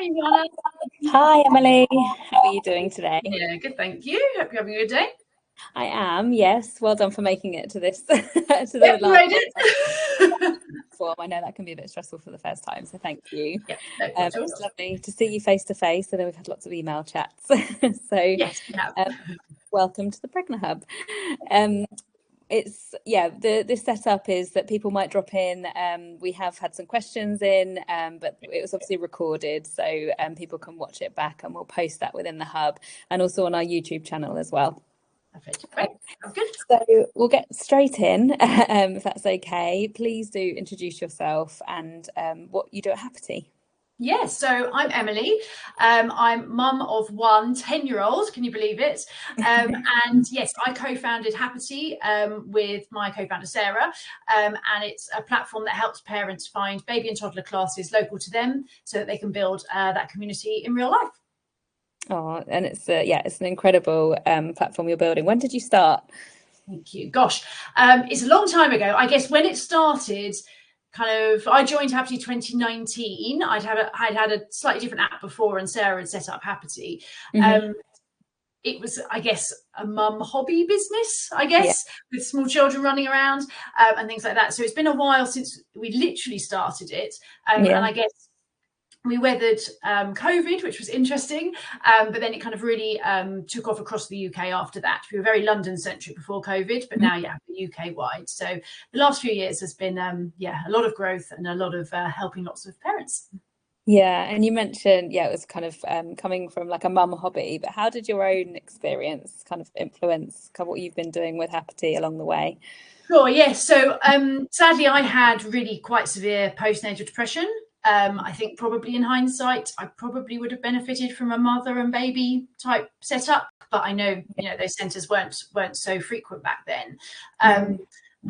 Ivana. Hi, Emily. How are you doing today? Yeah, good, thank you. Hope you're having a good day. I am, yes. Well done for making it to this to the Yep, you last made it. form. I know that can be a bit stressful for the first time, so thank you. Yeah, no problem at all. It's lovely to see you face to face. I know we've had lots of email chats. So Yes, we have. welcome to the PregnaHub. This setup is that people might drop in. We have had some questions in, but it was obviously recorded, so people can watch it back, and we'll post that within the hub and also on our YouTube channel as well. Perfect. Great. Sounds good. So we'll get straight in, if that's okay. Please do introduce yourself and what you do at Happity. Yes, so I'm Emily. I'm mum of one 10-year-old. Can you believe it? And yes, I co-founded Happity with my co-founder Sarah, and it's a platform that helps parents find baby and toddler classes local to them so that they can build that community in real life. Oh, and it's an incredible platform you're building. When did you start? Thank you. Gosh, it's a long time ago. I guess when it started, I joined Happity 2019. I'd had a slightly different app before, and Sarah had set up Happity. It was, I guess, a mum hobby business, with small children running around and things like that. So it's been a while since we literally started it. And I guess we weathered COVID, which was interesting, but then it kind of really took off across the UK after that. We were very London-centric before COVID, but now, UK-wide. So the last few years has been, a lot of growth and a lot of helping lots of parents. Yeah, and you mentioned, it was kind of coming from like a mum hobby, but how did your own experience kind of influence what you've been doing with Happity along the way? Sure, yes. So sadly, I had really quite severe postnatal depression. I think probably in hindsight, I probably would have benefited from a mother and baby type setup, but I know, those centres weren't so frequent back then. And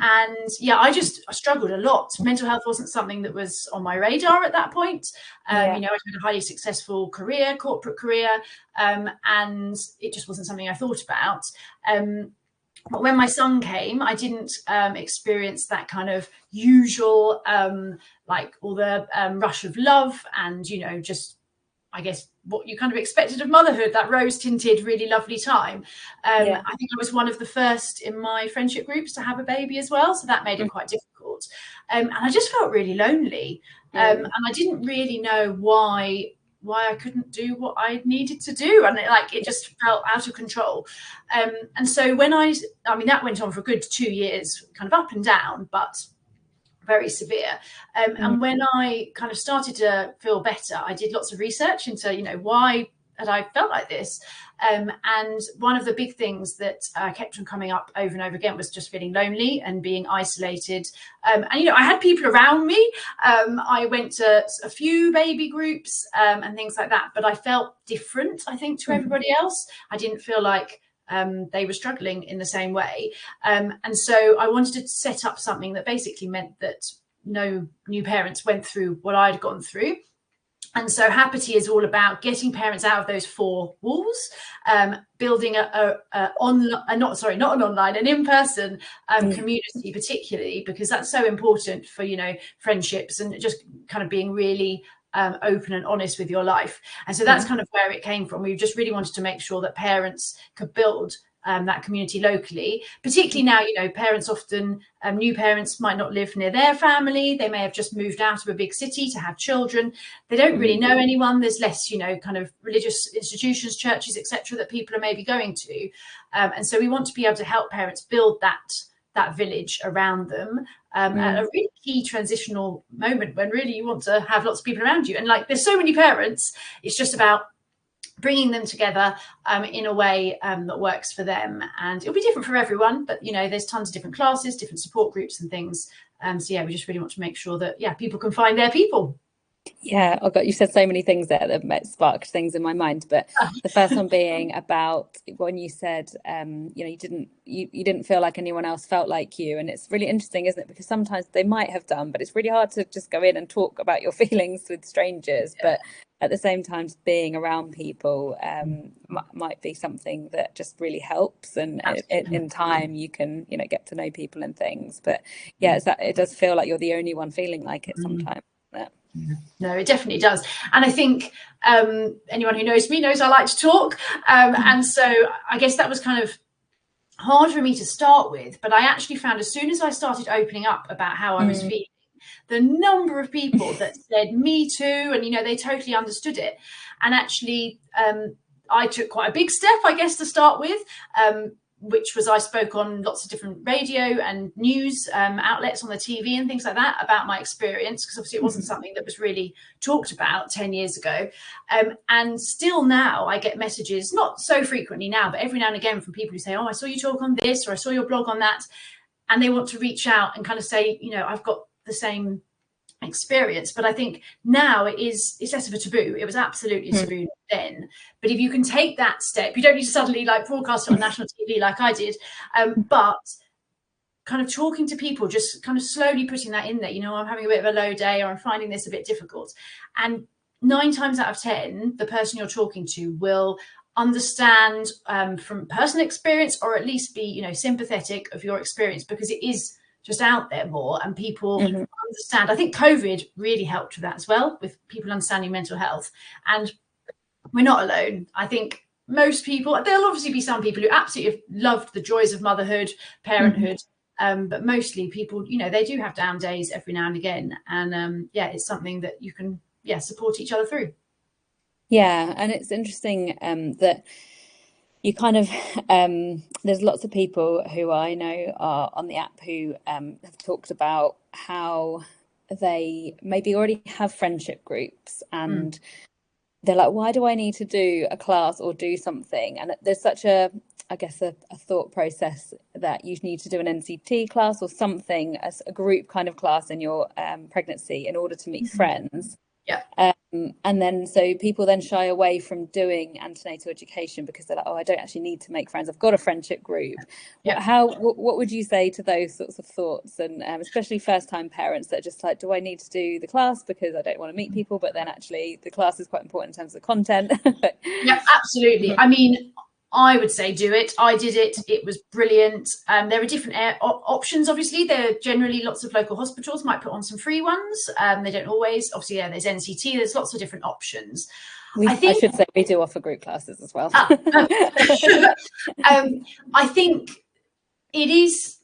I struggled a lot. Mental health wasn't something that was on my radar at that point. I'd had a highly successful career, corporate career, and it just wasn't something I thought about. But when my son came, I didn't experience that kind of usual, like all the rush of love and, just, I guess, what you kind of expected of motherhood, that rose-tinted, really lovely time. I think I was one of the first in my friendship groups to have a baby as well. So that made it quite difficult. And I just felt really lonely. And I didn't really know why I couldn't do what I needed to do. And it just felt out of control. And so when that went on for a good 2 years, kind of up and down, but very severe. And when I kind of started to feel better, I did lots of research into, why had I felt like this? And one of the big things that kept on coming up over and over again was just feeling lonely and being isolated. And, I had people around me. I went to a few baby groups and things like that, but I felt different, I think, to everybody else. I didn't feel like they were struggling in the same way. And so I wanted to set up something that basically meant that no new parents went through what I'd gone through. And so Happity is all about getting parents out of those four walls, building an in-person community, particularly because that's so important for, friendships and just kind of being really open and honest with your life. And so that's kind of where it came from. We just really wanted to make sure that parents could build that community locally, particularly now, parents often, new parents might not live near their family. They may have just moved out of a big city to have children. They don't really know anyone. There's less, kind of religious institutions, churches, etc., that people are maybe going to. And so we want to be able to help parents build that village around them at a really key transitional moment when really you want to have lots of people around you. And there's so many parents, it's just about bringing them together in a way that works for them. And it'll be different for everyone, but there's tons of different classes, different support groups and things. So we just really want to make sure that people can find their people. Yeah, oh God, you said so many things there that sparked things in my mind. But the first one being about when you said, you didn't feel like anyone else felt like you, and it's really interesting, isn't it? Because sometimes they might have done, but it's really hard to just go in and talk about your feelings with strangers. But at the same time, being around people might be something that just really helps, and in time you can get to know people and things. But it does feel like you're the only one feeling like it sometimes. No, it definitely does. And I think anyone who knows me knows I like to talk. And so I guess that was kind of hard for me to start with. But I actually found as soon as I started opening up about how I was feeling, the number of people that said me too, and they totally understood it. And actually I took quite a big step, I guess, to start with, which was I spoke on lots of different radio and news outlets on the TV and things like that about my experience, because obviously it wasn't something that was really talked about 10 years ago. And still now I get messages, not so frequently now, but every now and again, from people who say, oh, I saw you talk on this, or I saw your blog on that. And they want to reach out and kind of say, I've got the same experience. But I think now it's less of a taboo. It was absolutely a taboo then. But if you can take that step, you don't need to suddenly like broadcast it on national TV like I did, but kind of talking to people, just kind of slowly putting that in there, I'm having a bit of a low day, or I'm finding this a bit difficult. And 9 times out of 10, the person you're talking to will understand from personal experience, or at least be, sympathetic of your experience, because it is just out there more, and people understand. I think COVID really helped with that as well, with people understanding mental health. And we're not alone. I think most people, there'll obviously be some people who absolutely have loved the joys of motherhood, parenthood, but mostly people, they do have down days every now and again. And it's something that you can, support each other through. Yeah, and it's interesting that you kind of there's lots of people who I know are on the app who have talked about how they maybe already have friendship groups, and they're like, why do I need to do a class or do something? And there's such a thought process that you need to do an NCT class or something as a group kind of class in your pregnancy in order to meet friends. Yeah. And then so people then shy away from doing antenatal education because they're like, oh, I don't actually need to make friends. I've got a friendship group. Yeah. What would you say to those sorts of thoughts? And especially first-time parents that are just like, do I need to do the class because I don't want to meet people? But then actually the class is quite important in terms of the content. Yeah, absolutely. I mean, I would say do it. I did it. It was brilliant. There are different options, obviously. There are generally lots of local hospitals might put on some free ones. They don't always. Obviously, there's NCT. There's lots of different options. I should say we do offer group classes as well. I think it is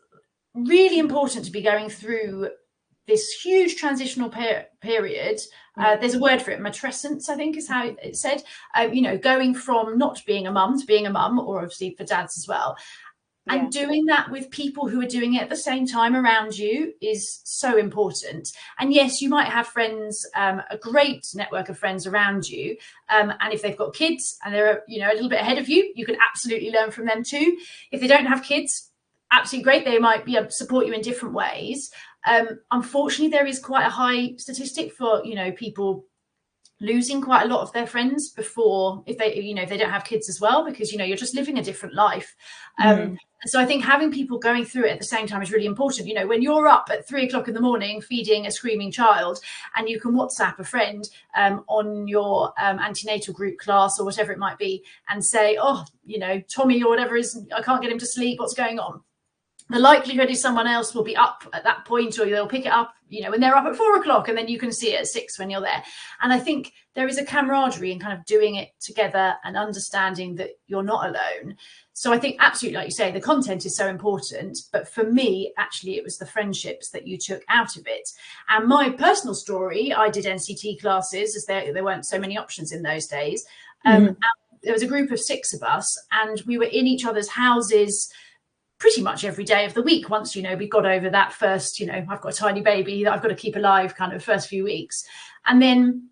really important to be going through this huge transitional period. There's a word for it, matrescence, I think is how it's said. Going from not being a mum to being a mum, or obviously for dads as well. And doing that with people who are doing it at the same time around you is so important. And yes, you might have friends, a great network of friends around you. And if they've got kids and they're, a little bit ahead of you, you can absolutely learn from them too. If they don't have kids, absolutely great. They might be able to support you in different ways. Unfortunately, there is quite a high statistic for, people losing quite a lot of their friends before, if they don't have kids as well, because, you're just living a different life. So I think having people going through it at the same time is really important. When you're up at 3 o'clock in the morning feeding a screaming child, and you can WhatsApp a friend on your antenatal group class or whatever it might be, and say, oh, Tommy or whatever I can't get him to sleep. What's going on? The likelihood is someone else will be up at that point, or they'll pick it up, when they're up at 4 o'clock, and then you can see it at 6 when you're there. And I think there is a camaraderie in kind of doing it together and understanding that you're not alone. So I think absolutely, like you say, the content is so important. But for me, actually, it was the friendships that you took out of it. And my personal story, I did NCT classes, as there weren't so many options in those days. And there was a group of 6 of us, and we were in each other's houses pretty much every day of the week. Once, we got over that first, I've got a tiny baby that I've got to keep alive kind of first few weeks. And then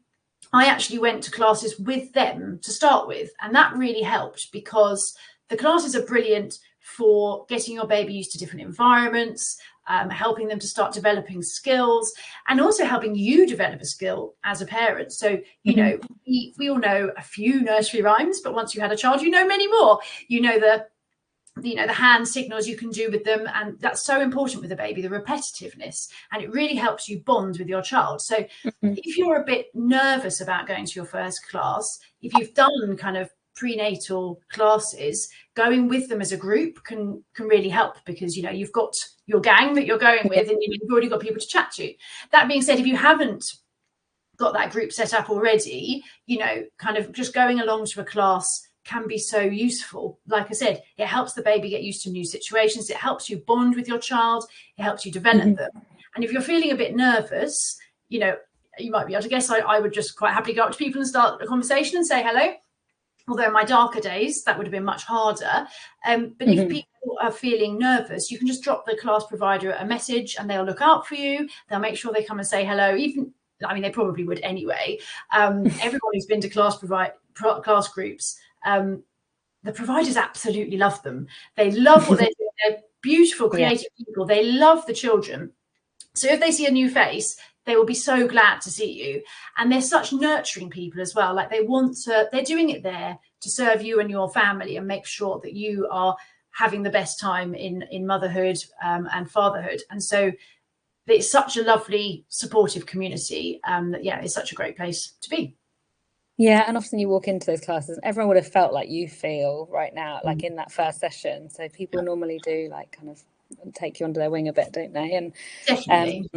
I actually went to classes with them to start with. And that really helped, because the classes are brilliant for getting your baby used to different environments, helping them to start developing skills, and also helping you develop a skill as a parent. So, we all know a few nursery rhymes, but once you had a child, many more. The hand signals you can do with them, and that's so important with a baby, the repetitiveness, and it really helps you bond with your child. So if you're a bit nervous about going to your first class, if you've done kind of prenatal classes, going with them as a group can really help, because you've got your gang that you're going with, and you've already got people to chat to. That being said, if you haven't got that group set up already, you know, kind of just going along to a class can be so useful. Like I said, it helps the baby get used to new situations. It helps you bond with your child. It helps you develop them. And if you're feeling a bit nervous, you know, you might be able to guess, I would just quite happily go up to people and start a conversation and say hello. Although in my darker days, that would have been much harder. But if people are feeling nervous, you can just drop the class provider a message and they'll look out for you. They'll make sure they come and say hello. Even, I mean, they probably would anyway. Everyone who's been to class groups, the providers absolutely love them. They love what they're doing. They're beautiful, creative people. They love the children. So if they see a new face, they will be so glad to see you. And they're such nurturing people as well. Like they're doing it there to serve you and your family and make sure that you are having the best time in motherhood and fatherhood. And so it's such a lovely, supportive community that, it's such a great place to be. Yeah, and often you walk into those classes and everyone would have felt like you feel right now, like in that first session. So people normally do like kind of take you under their wing a bit, don't they? And definitely.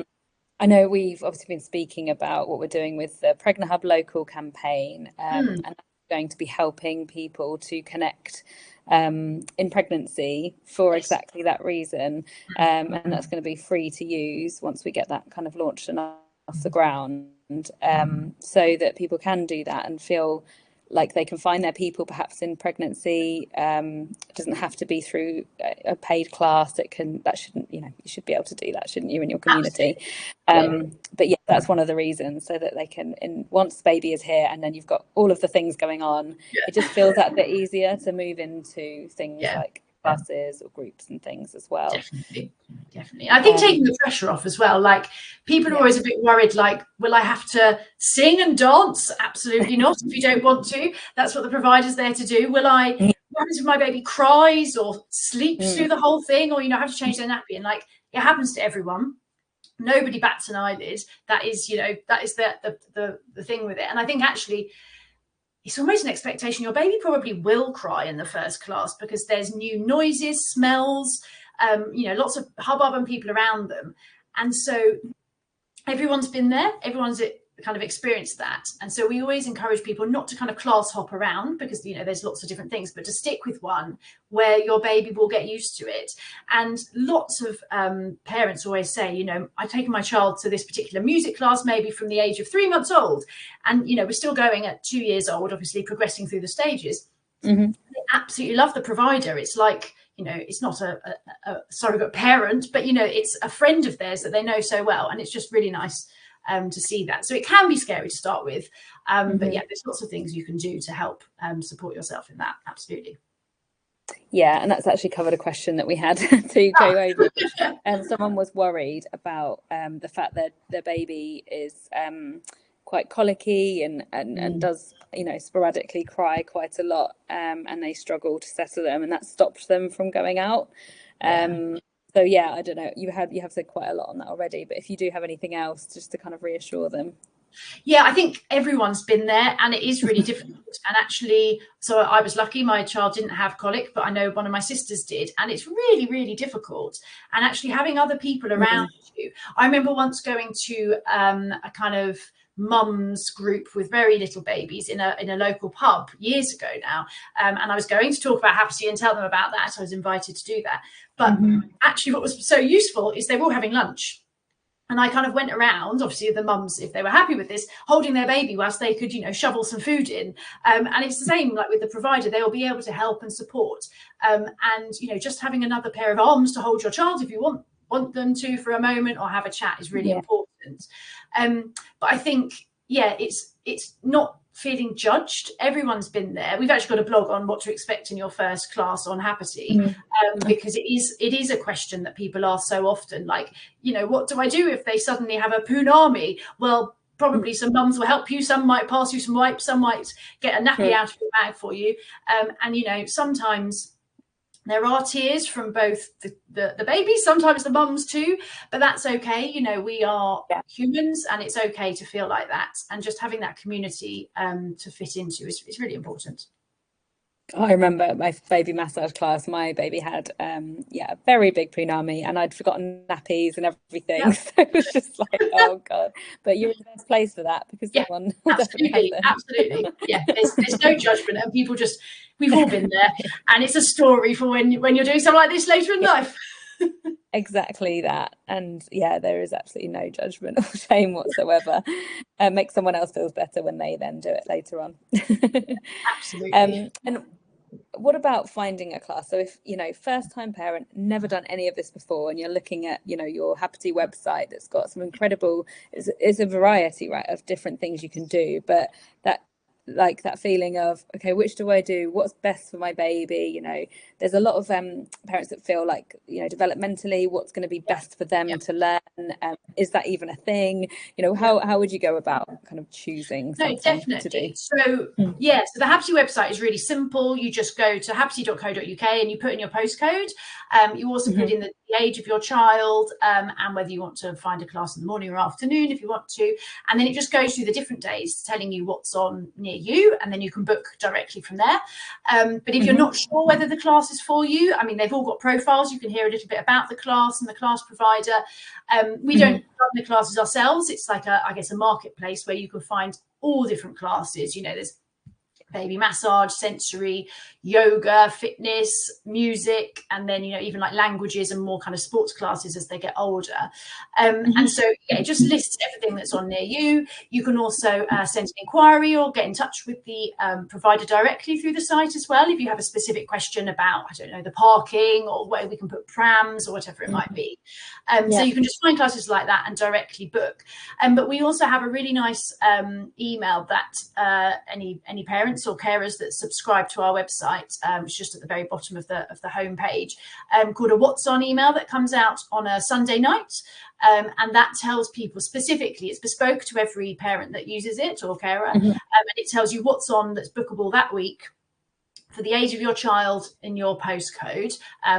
I know we've obviously been speaking about what we're doing with the PregnaHub local campaign, and that's going to be helping people to connect in pregnancy for exactly that reason. And that's going to be free to use once we get that kind of launched and off the ground, so that people can do that and feel like they can find their people perhaps in pregnancy. It doesn't have to be through a paid class. You should be able to do that, shouldn't you, in your community? But yeah, that's one of the reasons, so that they can, once baby is here and then you've got all of the things going on, it just feels that bit easier to move into things like classes or groups and things as well. Definitely. I think taking the pressure off as well. Like people are always a bit worried, like, will I have to sing and dance? Absolutely not. If you don't want to, that's what the provider's there to do. What happens if my baby cries or sleeps through the whole thing, or, have to change their nappy? And like, it happens to everyone. Nobody bats an eyelid. That is, that is the thing with it. And I think actually it's almost an expectation. Your baby probably will cry in the first class because there's new noises, smells, lots of hubbub and people around them. And so everyone's been there. Everyone's kind of experienced that. And so we always encourage people not to kind of class hop around because, there's lots of different things, but to stick with one where your baby will get used to it. And lots of parents always say, I've taken my child to this particular music class, maybe from the age of 3 months old. And, we're still going at 2 years old, obviously progressing through the stages. They absolutely love the provider. It's like, it's not a surrogate parent, but, it's a friend of theirs that they know so well. And it's just really nice to see that. So it can be scary to start with. But yeah, there's lots of things you can do to help support yourself in that. Absolutely. Yeah, and that's actually covered a question that we had to go over. Someone was worried about the fact that their baby is quite colicky and does, sporadically cry quite a lot, and they struggle to settle them, and that stopped them from going out. So yeah, I don't know. You have said quite a lot on that already, but if you do have anything else, just to kind of reassure them. Yeah, I think everyone's been there, and it is really difficult. And actually, so I was lucky, my child didn't have colic, but I know one of my sisters did, and it's really, really difficult. And actually having other people around you. I remember once going to a kind of mums group with very little babies in a local pub years ago now, and I was going to talk about Happity and tell them about that. I was invited to do that, but actually what was so useful is they were all having lunch. And I kind of went around, obviously the mums, if they were happy with this, holding their baby whilst they could, shovel some food in. And it's the same like with the provider. They will be able to help and support. And, just having another pair of arms to hold your child if you want them to for a moment or have a chat is really important. But I think, it's not feeling judged. Everyone's been there. We've actually got a blog on what to expect in your first class on Happity, because it is a question that people ask so often, like, what do I do if they suddenly have a punami? Well, probably some mums will help you. Some might pass you some wipes. Some might get a nappy out of your bag for you. And sometimes there are tears from both the babies, sometimes the mums too, but that's okay. We are humans, and it's okay to feel like that. And just having that community to fit into is really important. I remember my baby massage class. My baby had a very big pre-nami, and I'd forgotten nappies and everything. Yeah. So it was just like, oh God. But you're in the best place for that, because Yeah, someone will definitely have them. absolutely. Yeah, there's no judgment, and people just, we've all been there, and it's a story for when you're doing something like this later in life. Exactly that. And yeah, there is absolutely no judgment or shame whatsoever. Make someone else feel better when they then do it later on. Absolutely. And what about finding a class? So if, first time parent, never done any of this before, and you're looking at, your Happity website that's got some incredible, it's a variety, right, of different things you can do, but that feeling of, okay, which do I do? What's best for my baby? There's a lot of parents that feel like, developmentally, what's going to be best for them to learn. Is that even a thing? How would you go about kind of choosing something to do? So so the Happity website is really simple. You just go to happity.co.uk and you put in your postcode. You also put in the age of your child, and whether you want to find a class in the morning or afternoon if you want to, and then it just goes through the different days telling you what's on near you, and then you can book directly from there. But if you're not sure whether the class is for you, I mean, they've all got profiles. You can hear a little bit about the class and the class provider. We don't run the classes ourselves. It's like a marketplace where you can find all different classes. There's baby massage, sensory, yoga, fitness, music, and then even like languages and more kind of sports classes as they get older. And so it just lists everything that's on near you. You can also send an inquiry or get in touch with the provider directly through the site as well if you have a specific question about, I don't know, the parking or where we can put prams or whatever it might be. So you can just find classes like that and directly book. But we also have a really nice email that any parents or carers that subscribe to our website, it's just at the very bottom of the homepage, called a What's On email that comes out on a Sunday night. And that tells people specifically, it's bespoke to every parent that uses it or carer, and it tells you what's on that's bookable that week for the age of your child in your postcode.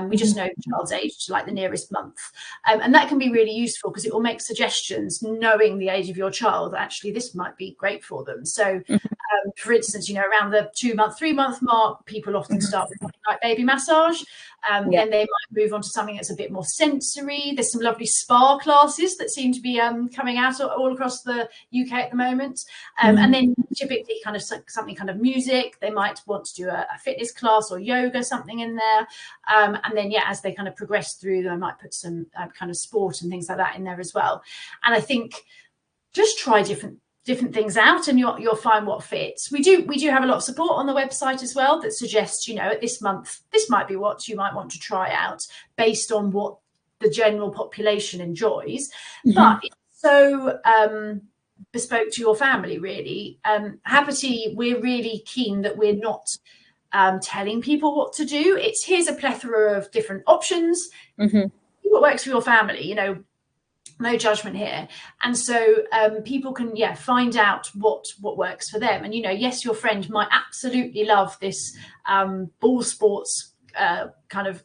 We just know the child's age to like the nearest month. And that can be really useful because it will make suggestions knowing the age of your child. Actually, this might be great for them. So, for instance, around the 2-month, 3-month mark, people often start with something like baby massage. Then they might move on to something that's a bit more sensory. There's some lovely spa classes that seem to be coming out all across the UK at the moment. And then typically kind of something kind of music. They might want to do a fitness class or yoga, something in there. And then, as they kind of progress through, they might put some kind of sport and things like that in there as well. And I think just try different things out and you'll find what fits. We do have a lot of support on the website as well that suggests, at this month, this might be what you might want to try out based on what the general population enjoys. But it's so bespoke to your family, really. Happity, we're really keen that we're not telling people what to do. It's here's a plethora of different options. What works for your family, no judgment here. And so people can find out what works for them. And yes, your friend might absolutely love this ball sports kind of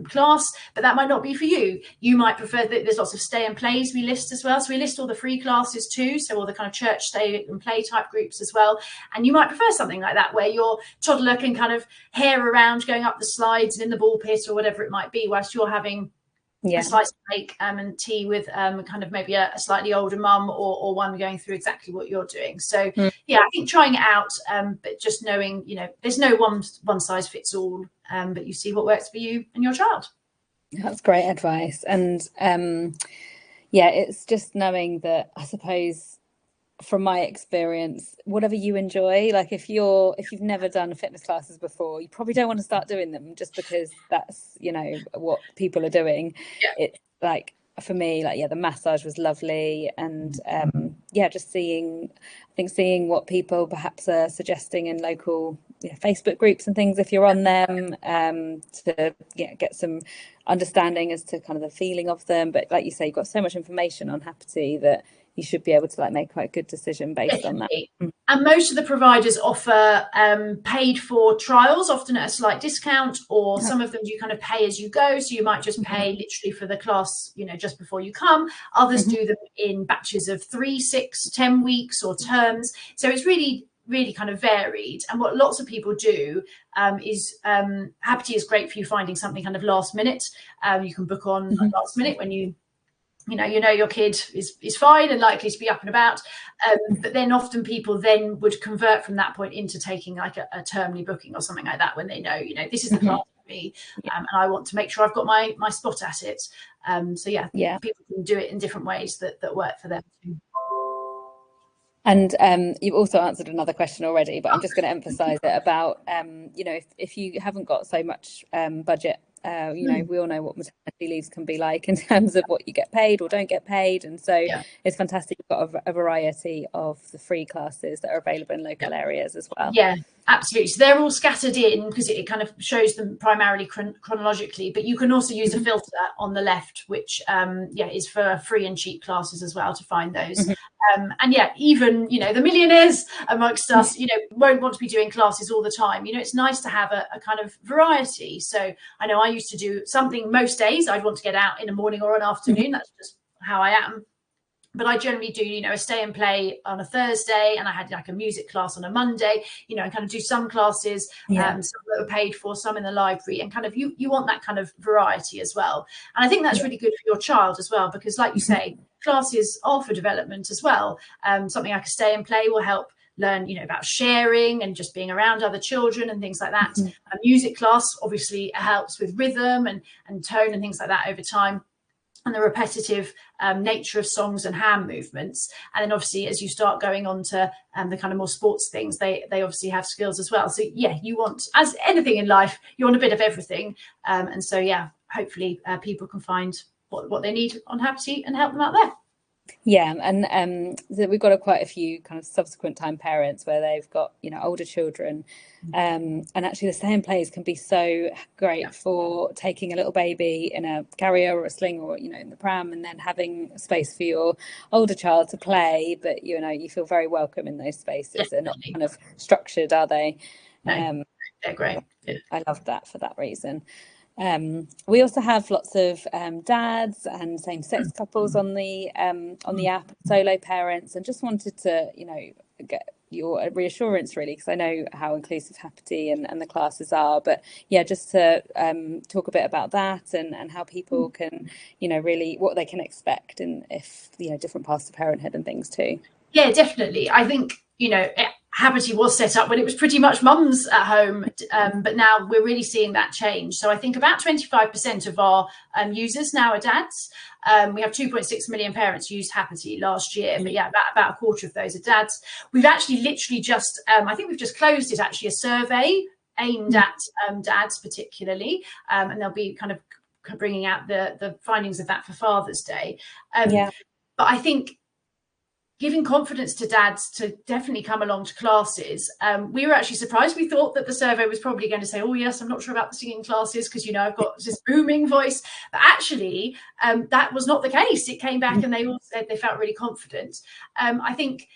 class, but that might not be for you. You might prefer that. There's lots of stay and plays we list as well, so we list all the free classes too, so all the kind of church stay and play type groups as well. And you might prefer something like that where your toddler can kind of hare around going up the slides and in the ball pit or whatever it might be, whilst you're having a slice of cake and tea with kind of maybe a slightly older mum or one going through exactly what you're doing. So I think trying it out, but just knowing there's no one size fits all, but you see what works for you and your child. That's great advice. And it's just knowing that, I suppose, from my experience, whatever you enjoy, like if you've never done fitness classes before, you probably don't want to start doing them just because that's what people are doing. It's like, for me, the massage was lovely, and just seeing what people perhaps are suggesting in local Facebook groups and things, if you're on them, to get some understanding as to kind of the feeling of them. But like you say, you've got so much information on Happity that you should be able to make quite a good decision based on that. And most of the providers offer paid for trials, often at a slight discount, or some of them you kind of pay as you go. So you might just pay literally for the class, just before you come. Others do them in batches of 3, 6, 10 weeks or terms. So it's really really kind of varied. And what lots of people do is Happity is great for you finding something kind of last minute. You can book on last minute when you know your kid is fine and likely to be up and about, but then often people then would convert from that point into taking like a termly booking or something like that when they know this is the class for me, and I want to make sure I've got my spot at it. So people can do it in different ways that work for them too. And you've also answered another question already, but I'm just going to emphasize it about if you haven't got so much budget, we all know what maternity leaves can be like in terms of what you get paid or don't get paid, and so it's fantastic you've got a variety of the free classes that are available in local areas as well. Yeah, absolutely. So they're all scattered in because it kind of shows them primarily chronologically, but you can also use a filter on the left, which is for free and cheap classes as well to find those. And even the millionaires amongst us won't want to be doing classes all the time. It's nice to have a kind of variety. So I know I used to do something most days. I'd want to get out in the morning or an afternoon. That's just how I am. But I generally do, a stay and play on a Thursday, and I had like a music class on a Monday, and kind of do some classes, some that were paid for, some in the library, and kind of you want that kind of variety as well. And I think that's really good for your child as well, because like you say, classes are for development as well. Something like a stay and play will help learn, about sharing and just being around other children and things like that. A music class obviously helps with rhythm and tone and things like that over time, and the repetitive nature of songs and hand movements. And then obviously as you start going on to the kind of more sports things, they obviously have skills as well. So you want, as anything in life, you want a bit of everything. And so hopefully people can find what they need on Happity and help them out there. Yeah, and we've got quite a few kind of subsequent time parents where they've got older children, and actually the stay and plays can be so great for taking a little baby in a carrier or a sling or in the pram, and then having space for your older child to play, but you feel very welcome in those spaces. They're not kind of structured, are they? No, they're great. I love that for that reason. We also have lots of dads and same-sex couples on the app, solo parents, and just wanted to get your reassurance really, because I know how inclusive Happity and the classes are, but just to talk a bit about that and how people can really what they can expect, and if different paths to parenthood and things too. Yeah, definitely. I think Happity was set up when it was pretty much mums at home, but now we're really seeing that change. So I think about 25% of our users now are dads. We have 2.6 million parents used Happity last year, but about a quarter of those are dads. We've actually literally just, I think we've just closed it, actually, a survey aimed at dads particularly, and they'll be kind of bringing out the findings of that for Father's Day. But I think giving confidence to dads to definitely come along to classes. We were actually surprised. We thought that the survey was probably going to say, oh, yes, I'm not sure about the singing classes because, I've got this booming voice. But actually, that was not the case. It came back and they all said they felt really confident. I think,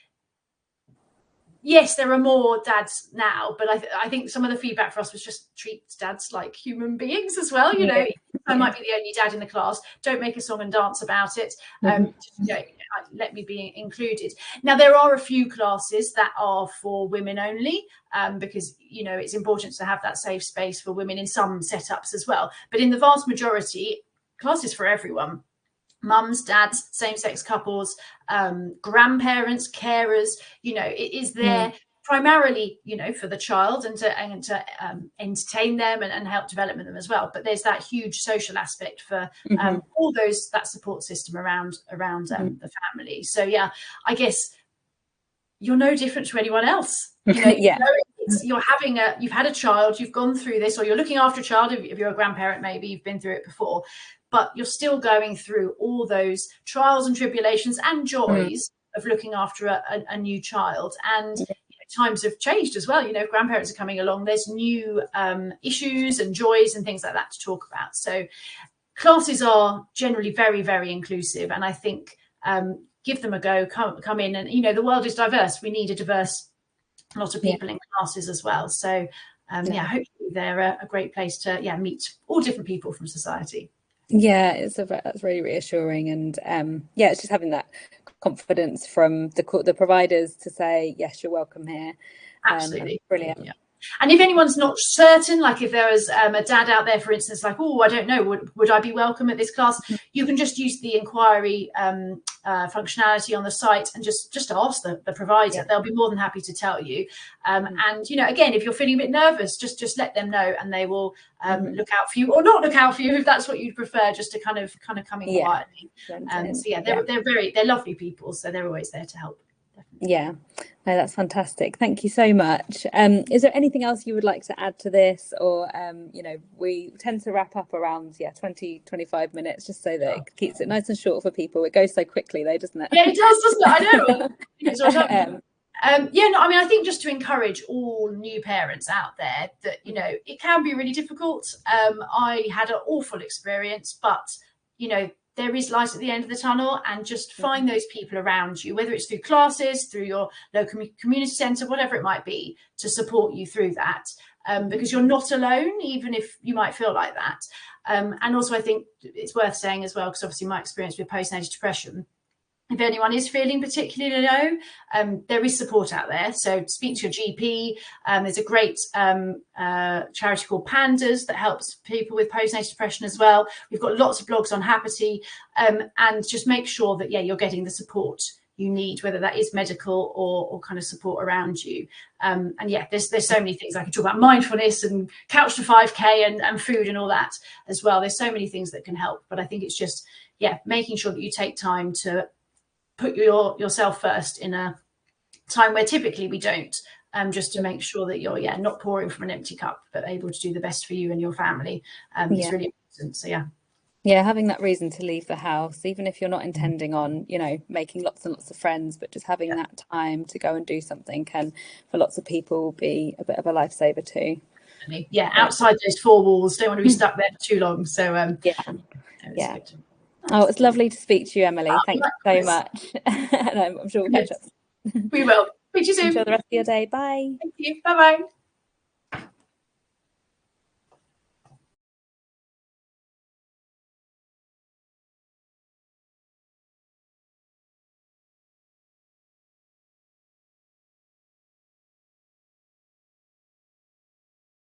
yes, there are more dads now, but I think some of the feedback for us was just treat dads like human beings as well. I might be the only dad in the class. Don't make a song and dance about it. Let me be included. Now, there are a few classes that are for women only, because, it's important to have that safe space for women in some setups as well. But in the vast majority, classes for everyone. Mums, dads, same-sex couples, grandparents, carers, it is there primarily, for the child and to entertain them and help development them as well. But there's that huge social aspect for all that support system around the family. So I guess you're no different to anyone else. You've had a child, you've gone through this, or you're looking after a child. If you're a grandparent, maybe you've been through it before, but you're still going through all those trials and tribulations and joys of looking after a new child. And times have changed as well. Grandparents are coming along. There's new issues and joys and things like that to talk about. So classes are generally very, very inclusive. And I think give them a go, come in. And, the world is diverse. We need a diverse lot of people in classes as well. So, hopefully they're a great place to meet all different people from society. Yeah, that's really reassuring. And it's just having that confidence from the providers to say, yes, you're welcome here. Absolutely. Brilliant. Yeah. And if anyone's not certain, like if there was a dad out there, for instance, like, oh, I don't know, would I be welcome at this class? You can just use the inquiry functionality on the site and just ask the provider. Yeah. They'll be more than happy to tell you. And, you know, again, if you're feeling a bit nervous, just let them know, and they will look out for you, or not look out for you if that's what you'd prefer, just to kind of come in quietly. So yeah, they're lovely people, so they're always there to help. Definitely. Yeah, no, that's fantastic. Thank you so much. Is there anything else you would like to add to this, or you know, we tend to wrap up around 20-25 minutes, just so that it keeps it nice and short for people. It goes so quickly though, doesn't it? Yeah, it does, doesn't it? I know. I mean, I think just to encourage all new parents out there that, you know, it can be really difficult. I had an awful experience, but, you know, there is light at the end of the tunnel, and just find those people around you, whether it's through classes, through your local community centre, whatever it might be, to support you through that, because you're not alone, even if you might feel like that. And also, I think it's worth saying as well, because obviously my experience with postnatal depression, if anyone is feeling particularly low, there is support out there. So speak to your GP. There's a great charity called Pandas that helps people with postnatal depression as well. We've got lots of blogs on Happity, and just make sure that, you're getting the support you need, whether that is medical or kind of support around you. And there's so many things. I can talk about mindfulness and couch to 5K and food and all that as well. There's so many things that can help, but I think it's just, making sure that you take time to put yourself first in a time where typically we don't, just to make sure that you're not pouring from an empty cup, but able to do the best for you and your family. Is really important. So having that reason to leave the house, even if you're not intending on, you know, making lots and lots of friends, but just having that time to go and do something can, for lots of people, be a bit of a lifesaver too. Outside those four walls, don't want to be stuck there for too long. So good. Oh, it's lovely to speak to you, Emily. Thank you so much. And I'm sure we'll catch up. We will. Speak to you soon. Enjoy the rest of your day. Bye. Thank you. Bye-bye.